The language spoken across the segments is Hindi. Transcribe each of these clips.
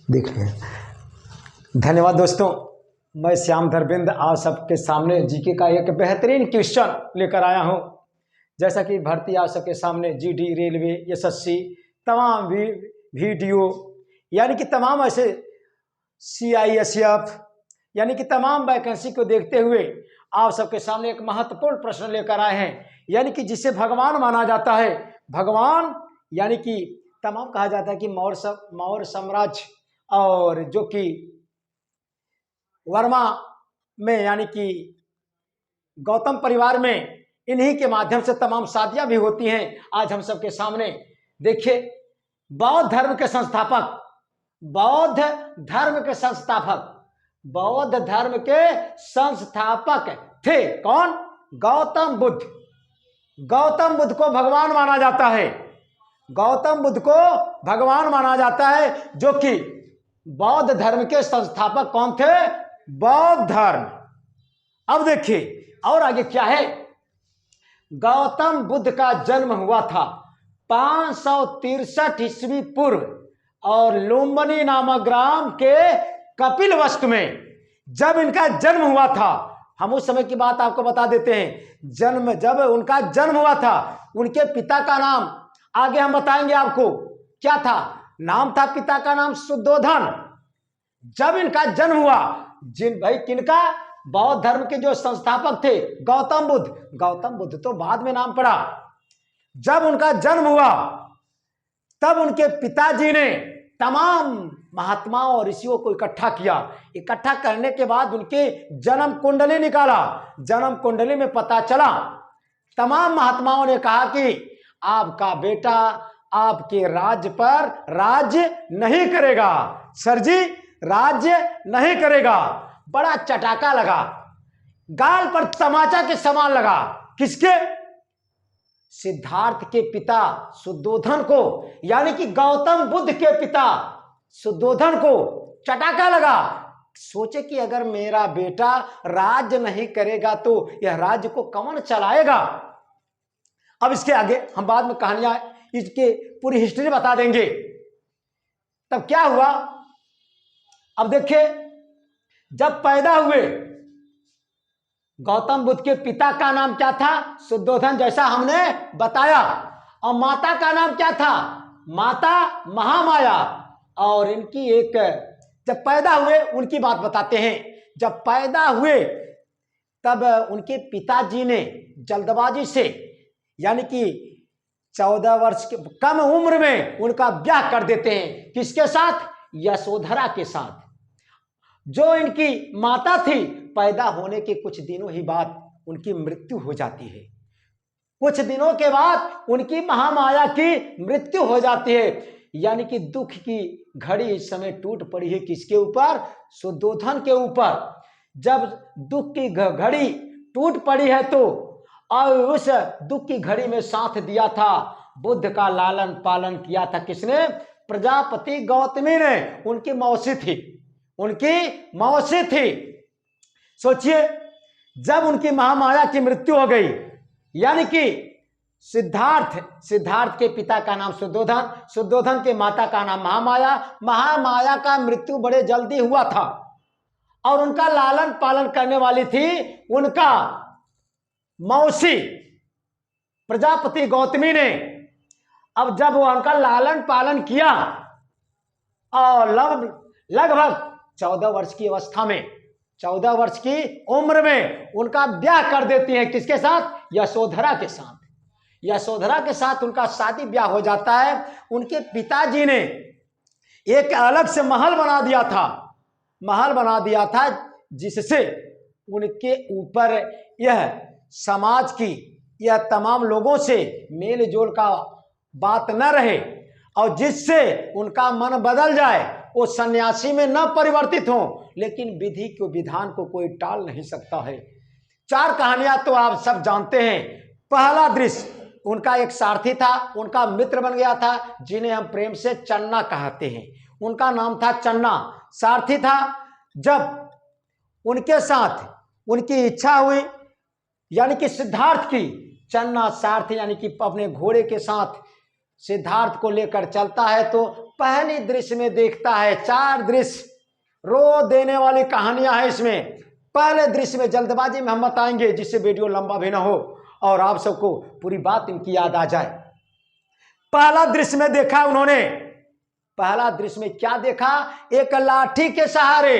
देख लें। धन्यवाद दोस्तों, मैं श्याम धर्मेंद्र आप सबके सामने जीके का एक बेहतरीन क्वेश्चन लेकर आया हूं। जैसा कि भर्ती आप सबके सामने जीडी, रेलवे, एसएससी तमाम वीडियो यानी कि तमाम ऐसे सीआईएसएफ यानी कि तमाम वैकेंसी को देखते हुए आप सबके सामने एक महत्वपूर्ण प्रश्न लेकर आए हैं, यानी कि जिसे भगवान माना जाता है। भगवान यानी कि तमाम कहा जाता है कि मौर्य साम्राज्य और जो कि वर्मा में यानी कि गौतम परिवार में इन्हीं के माध्यम से तमाम शादियां भी होती हैं। आज हम सबके सामने देखिए, बौद्ध धर्म के संस्थापक थे कौन? गौतम बुद्ध। गौतम बुद्ध को भगवान माना जाता है। गौतम बुद्ध को भगवान माना जाता है, जो कि बौद्ध धर्म के संस्थापक कौन थे? बौद्ध धर्म। अब देखिए और आगे क्या है। गौतम बुद्ध का जन्म हुआ था 563 ईस्वी पूर्व और लुम्बिनी नामक ग्राम के कपिलवस्तु में जब इनका जन्म हुआ था। हम उस समय की बात आपको बता देते हैं। जब उनका जन्म हुआ था, उनके पिता का नाम आगे हम बताएंगे आपको क्या था। नाम था पिता का नाम शुद्धोधन। जब इनका जन्म हुआ, किनका? बौद्ध धर्म के जो संस्थापक थे गौतम बुद्ध। गौतम बुद्ध तो बाद में नाम पड़ा। जब उनका जन्म हुआ तब उनके पिताजी ने तमाम महात्माओं और ऋषियों को इकट्ठा किया। इकट्ठा करने के बाद उनके जन्म कुंडली निकाला। जन्म कुंडली में पता चला, तमाम महात्माओं ने कहा कि आपका बेटा आपके राज्य पर राज्य नहीं करेगा। सर जी, राज्य नहीं करेगा। बड़ा चटाका लगा, गाल पर तमाचा के समान लगा। किसके? सिद्धार्थ के पिता शुद्धोधन को, यानी कि गौतम बुद्ध के पिता शुद्धोधन को चटाका लगा। सोचे कि अगर मेरा बेटा राज्य नहीं करेगा तो यह राज्य को कौन चलाएगा। अब इसके आगे हम बाद में कहानियां इसके पूरी हिस्ट्री बता देंगे। तब क्या हुआ, अब देखिए, जब पैदा हुए, गौतम बुद्ध के पिता का नाम क्या था? शुद्धोधन, जैसा हमने बताया। और माता का नाम क्या था? माता महामाया। और इनकी एक, जब पैदा हुए उनकी बात बताते हैं। जब पैदा हुए तब उनके पिताजी ने जल्दबाजी से, यानी कि 14 वर्ष के कम उम्र में उनका ब्याह कर देते हैं। किसके साथ? यशोधरा के साथ, जो इनकी माता थी। पैदा होने के कुछ दिनों ही बाद उनकी मृत्यु हो जाती है। कुछ दिनों के बाद उनकी महामाया की मृत्यु हो जाती है। यानी कि दुख की घड़ी इस समय टूट पड़ी है। किसके ऊपर? शुद्धोधन के ऊपर। जब दुख की घड़ी टूट पड़ी है तो और उस दुख की घड़ी में साथ दिया था, बुद्ध का लालन पालन किया था। किसने? प्रजापति गौतमी ने। उनकी मौसी थी, उनकी मौसी थी। सोचिए, जब उनकी महामाया की मृत्यु हो गई, यानी कि सिद्धार्थ के पिता का नाम शुद्धोधन के माता का नाम महामाया का मृत्यु बड़े जल्दी हुआ था। और उनका लालन पालन करने वाली थी उनका मौसी प्रजापति गौतमी ने। अब जब वो उनका लालन पालन किया और लगभग 14 वर्ष की अवस्था में, 14 वर्ष की उम्र में उनका ब्याह कर देती है। किसके साथ? यशोधरा के साथ। यशोधरा के साथ उनका शादी ब्याह हो जाता है। उनके पिताजी ने एक अलग से महल बना दिया था, जिससे उनके ऊपर यह समाज की, यह तमाम लोगों से मेल जोल का बात न रहे और जिससे उनका मन बदल जाए, वो सन्यासी में न परिवर्तित हो। लेकिन विधि को, विधान को कोई टाल नहीं सकता है। 4 कहानियां तो आप सब जानते हैं। पहला दृश्य, उनका एक सारथी था, उनका मित्र बन गया था, जिन्हें हम प्रेम से चन्ना कहते हैं। उनका नाम था चन्ना, सारथी था। जब उनके साथ उनकी इच्छा हुई, यानी कि सिद्धार्थ की, चन्ना सारथी यानी कि अपने घोड़े के साथ सिद्धार्थ को लेकर चलता है तो पहली दृश्य में देखता है, 4 दृश्य रो देने वाली कहानियां हैं इसमें। पहले दृश्य में जल्दबाजी में हम बताएंगे जिससे वीडियो लंबा भी ना हो और आप सबको पूरी बात इनकी याद आ जाए। पहला दृश्य में देखा उन्होंने, पहला दृश्य में क्या देखा? एक लाठी के सहारे,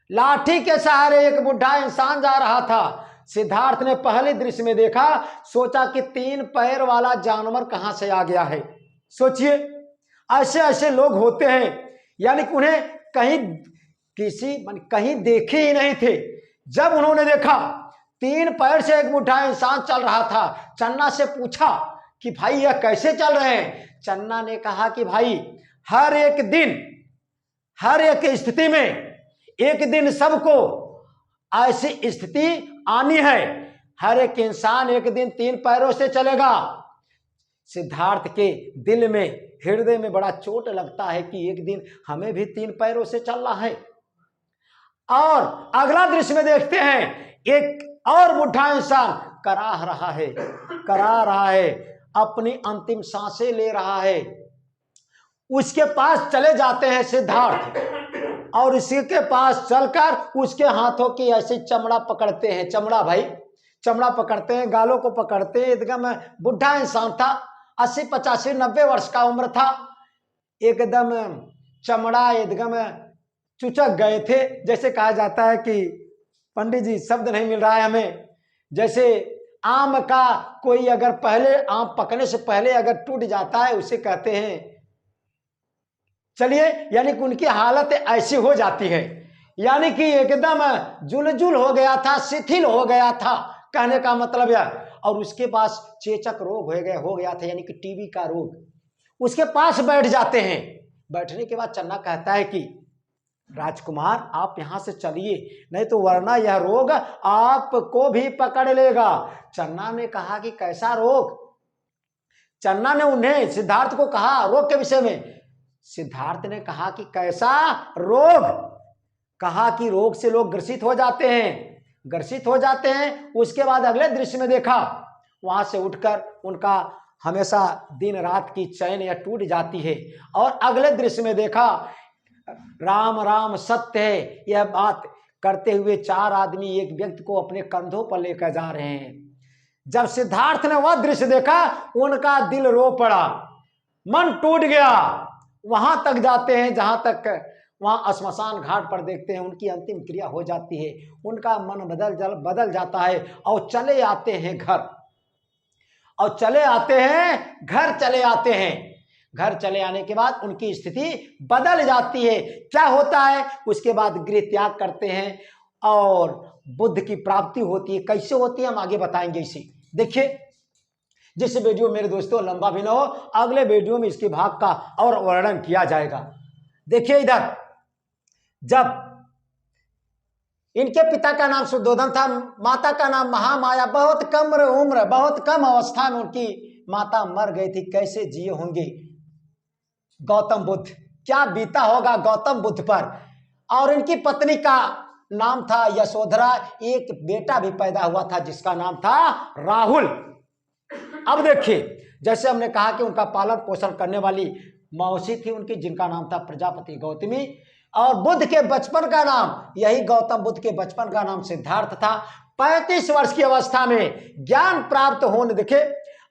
लाठी के सहारे एक बुढ़ा इंसान जा रहा था। सिद्धार्थ ने पहले दृश्य में देखा, सोचा कि 3 पैर वाला जानवर कहां से आ गया है। सोचिए, ऐसे ऐसे लोग होते हैं, यानी कि उन्हें कहीं देखे ही नहीं थे। जब उन्होंने देखा 3 पैर से एक बुढ़ा इंसान चल रहा था, चन्ना से पूछा कि भाई यह कैसे चल रहे हैं? चन्ना ने कहा कि भाई हर एक दिन, हर एक स्थिति में एक दिन सबको ऐसी स्थिति आनी है। हर एक इंसान एक दिन 3 पैरों से चलेगा। सिद्धार्थ के दिल में, हृदय में बड़ा चोट लगता है कि एक दिन हमें भी 3 पैरों से चलना है। और अगला दृश्य में देखते हैं, एक और बुढ़ा इंसान कराह रहा है, करा रहा है, अपनी अंतिम सांसें ले रहा है। उसके पास चले जाते हैं सिद्धार्थ और उसी के पास चलकर उसके हाथों की ऐसी चमड़ा पकड़ते हैं। चमड़ा भाई, चमड़ा पकड़ते हैं, गालों को पकड़ते हैं। एकदम बुढ़ा इंसान था, 80, 85, 90 वर्ष का उम्र था। एकदम चमड़ा एकदम चुचक गए थे। जैसे कहा जाता है कि पंडित जी शब्द नहीं मिल रहा है हमें, जैसे आम का कोई अगर पहले आम पकने से पहले अगर टूट जाता है उसे कहते हैं। चलिए, यानी कि उनकी हालत ऐसी हो जाती है, यानी कि एकदम जुलजुल हो गया था, शिथिल हो गया था, कहने का मतलब यह। और उसके पास चेचक रोग हो गया था, यानी कि टीबी का रोग। उसके पास बैठ जाते हैं। बैठने के बाद चन्ना कहता है कि राजकुमार आप यहां से चलिए, नहीं तो वरना यह रोग आपको भी पकड़ लेगा। चन्ना ने कहा कि कैसा रोग? चन्ना ने उन्हें, सिद्धार्थ को कहा रोग के विषय में। सिद्धार्थ ने कहा कि कैसा रोग? कहा कि रोग से लोग ग्रसित हो जाते हैं, ग्रसित हो जाते हैं। उसके बाद अगले दृश्य में देखा, वहां से उठकर उनका हमेशा दिन रात की चैन या टूट जाती है। और अगले दृश्य में देखा, राम राम सत्य है, यह बात करते हुए 4 आदमी एक व्यक्ति को अपने कंधों पर लेकर जा रहे हैं। जब सिद्धार्थ ने वह दृश्य देखा, उनका दिल रो पड़ा, मन टूट गया। वहां तक जाते हैं जहां तक, वहां श्मशान घाट पर देखते हैं उनकी अंतिम क्रिया हो जाती है। उनका मन बदल जाता है और चले आते हैं घर, और चले आते हैं घर, चले आते हैं घर। चले आने के बाद उनकी स्थिति बदल जाती है। क्या होता है? उसके बाद गृह त्याग करते हैं और बुद्ध की प्राप्ति होती है। कैसे होती है हम आगे बताएंगे इसी। देखिए, जिस वीडियो मेरे दोस्तों लंबा भी ना हो, अगले वीडियो में इसके भाग का और वर्णन किया जाएगा। देखिए इधर, जब इनके पिता का नाम शुद्धोधन था, माता का नाम महामाया, बहुत कम उम्र, बहुत कम अवस्था में उनकी माता मर गई थी। कैसे जिए होंगे गौतम बुद्ध, क्या बीता होगा गौतम बुद्ध पर। और इनकी पत्नी का नाम था यशोधरा। एक बेटा भी पैदा हुआ था जिसका नाम था राहुल। अब देखिए, जैसे हमने कहा कि उनका पालन पोषण करने वाली मौसी थी उनकी, जिनका नाम था प्रजापति गौतमी। और बुद्ध के बचपन का नाम, यही गौतम बुद्ध के बचपन का नाम सिद्धार्थ था। 35 वर्ष की अवस्था में ज्ञान प्राप्त होने देखे।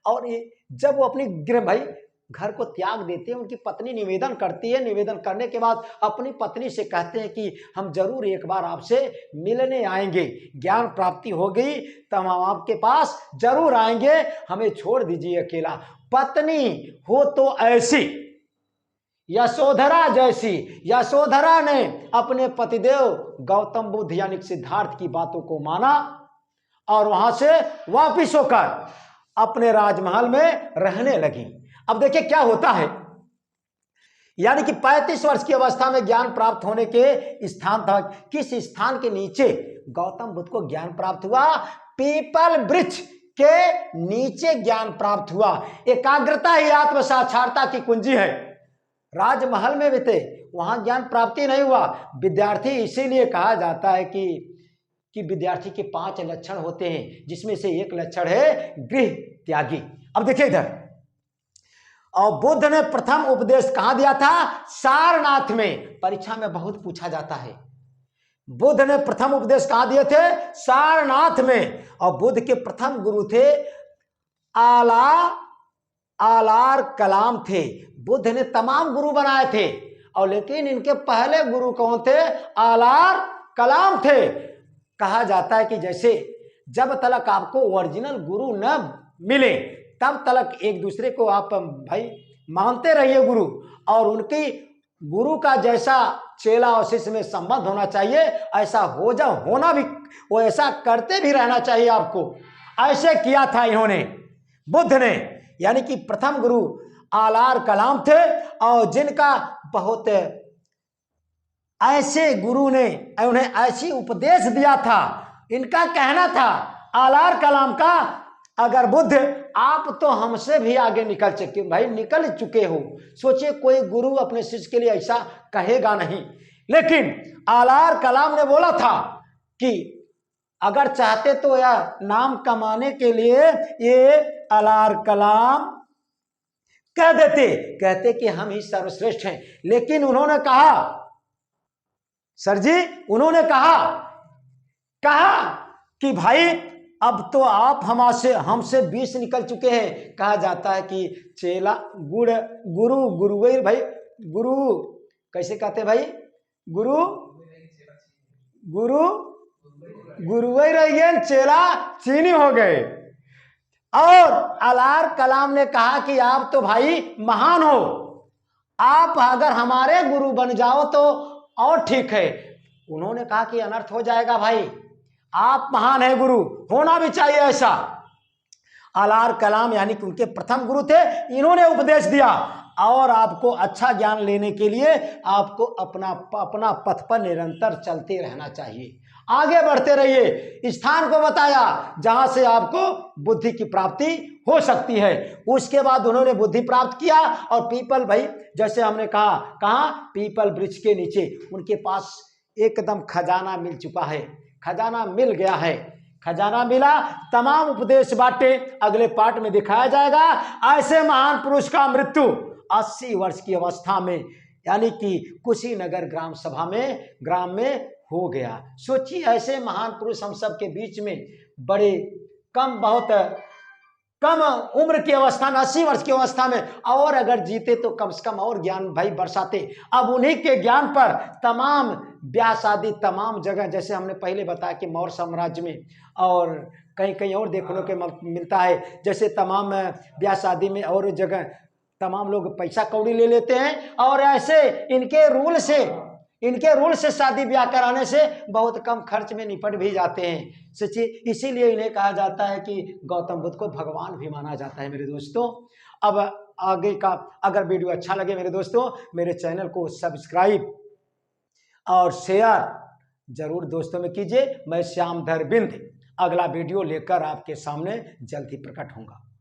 और जब वो अपनी भाई घर को त्याग देते हैं, उनकी पत्नी निवेदन करती है। निवेदन करने के बाद अपनी पत्नी से कहते हैं कि हम जरूर एक बार आपसे मिलने आएंगे, ज्ञान प्राप्ति हो गई तो हम आपके पास जरूर आएंगे, हमें छोड़ दीजिए अकेला। पत्नी हो तो ऐसी, यशोधरा जैसी। यशोधरा ने अपने पतिदेव गौतम बुद्ध यानी सिद्धार्थ की बातों को माना और वहां से वापिस होकर अपने राजमहल में रहने लगी। अब देखिए क्या होता है, यानी कि 35 वर्ष की अवस्था में ज्ञान प्राप्त होने के स्थान था। किस स्थान के नीचे गौतम बुद्ध को ज्ञान प्राप्त हुआ? पीपल वृक्ष के नीचे ज्ञान प्राप्त हुआ। एकाग्रता ही आत्म साक्षात्कार की कुंजी है। राजमहल में भी थे, वहां ज्ञान प्राप्ति नहीं हुआ। विद्यार्थी इसीलिए कहा जाता है कि विद्यार्थी के 5 लक्षण होते हैं, जिसमें से एक लक्षण है गृह त्यागी। अब देखिए इधर, और बुद्ध ने प्रथम उपदेश कहां दिया था? सारनाथ में। परीक्षा में बहुत पूछा जाता है। बुद्ध ने प्रथम उपदेश कहां दिए थे? सारनाथ में। और बुद्ध के प्रथम गुरु थे आलार कलाम थे। बुद्ध ने तमाम गुरु बनाए थे, और लेकिन इनके पहले गुरु कौन थे? आलार कलाम थे। कहा जाता है कि जैसे जब तक आपको ओरिजिनल गुरु न मिले तब तक एक दूसरे को आप भाई मानते रहिए गुरु, और उनकी गुरु का जैसा चेला और शिष्य में संबंध होना चाहिए, ऐसा होना भी, वो ऐसा करते भी रहना चाहिए आपको। ऐसे किया था इन्होंने, बुद्ध ने। यानी कि प्रथम गुरु आलार कलाम थे, और जिनका बहुत ऐसे गुरु ने उन्हें ऐसी उपदेश दिया था। इनका कहना था आलार कलाम का, अगर बुद्ध आप तो हमसे भी आगे निकल चुके हो। सोचिए कोई गुरु अपने शिष्य के लिए ऐसा कहेगा नहीं, लेकिन आलार कलाम ने बोला था कि अगर चाहते तो यह नाम कमाने के लिए ये आलार कलाम कह देते, कहते कि हम ही सर्वश्रेष्ठ हैं। लेकिन उन्होंने कहा, सर जी, उन्होंने कहा कि भाई अब तो आप हमसे 20 निकल चुके हैं। कहा जाता है कि चेला गुरु भाई, गुरु कैसे कहते भाई? गुरु रहिए, चेला चीनी हो गए। और आलार कलाम ने कहा कि आप तो भाई महान हो, आप अगर हमारे गुरु बन जाओ तो और ठीक है। उन्होंने कहा कि अनर्थ हो जाएगा भाई, आप महान है, गुरु होना भी चाहिए ऐसा। आलार कलाम यानी कि उनके प्रथम गुरु थे, इन्होंने उपदेश दिया, और आपको अच्छा ज्ञान लेने के लिए आपको अपना पथ पर निरंतर चलते रहना चाहिए, आगे बढ़ते रहिए। स्थान को बताया जहां से आपको बुद्धि की प्राप्ति हो सकती है। उसके बाद उन्होंने बुद्धि प्राप्त किया, और पीपल भाई, जैसे हमने कहा पीपल वृक्ष के नीचे उनके पास एकदम खजाना मिल चुका है, खजाना मिल गया है, खजाना मिला, तमाम उपदेश बांटे। अगले पार्ट में दिखाया जाएगा ऐसे महान पुरुष का मृत्यु 80 वर्ष की अवस्था में, यानी कि कुशीनगर ग्राम में हो गया। सोचिए ऐसे महान पुरुष हम सब के बीच में बहुत कम उम्र की अवस्था में, 80 वर्ष की अवस्था में, और अगर जीते तो कम से कम और ज्ञान भाई बरसाते। अब उन्हीं के ज्ञान पर तमाम ब्याह शादी तमाम जगह, जैसे हमने पहले बताया कि मौर्य साम्राज्य में और कहीं और देखने को मिलता है, जैसे तमाम ब्याह शादी में और जगह तमाम लोग पैसा कौड़ी ले लेते हैं, और ऐसे इनके रूल से शादी ब्याह कराने से बहुत कम खर्च में निपट भी जाते हैं। सच्ची, इसीलिए इन्हें कहा जाता है कि गौतम बुद्ध को भगवान भी माना जाता है मेरे दोस्तों। अब आगे का अगर वीडियो अच्छा लगे मेरे दोस्तों, मेरे चैनल को सब्सक्राइब और शेयर जरूर दोस्तों में कीजिए। मैं श्याम धरबिंद अगला वीडियो लेकर आपके सामने जल्द ही प्रकट होऊंगा।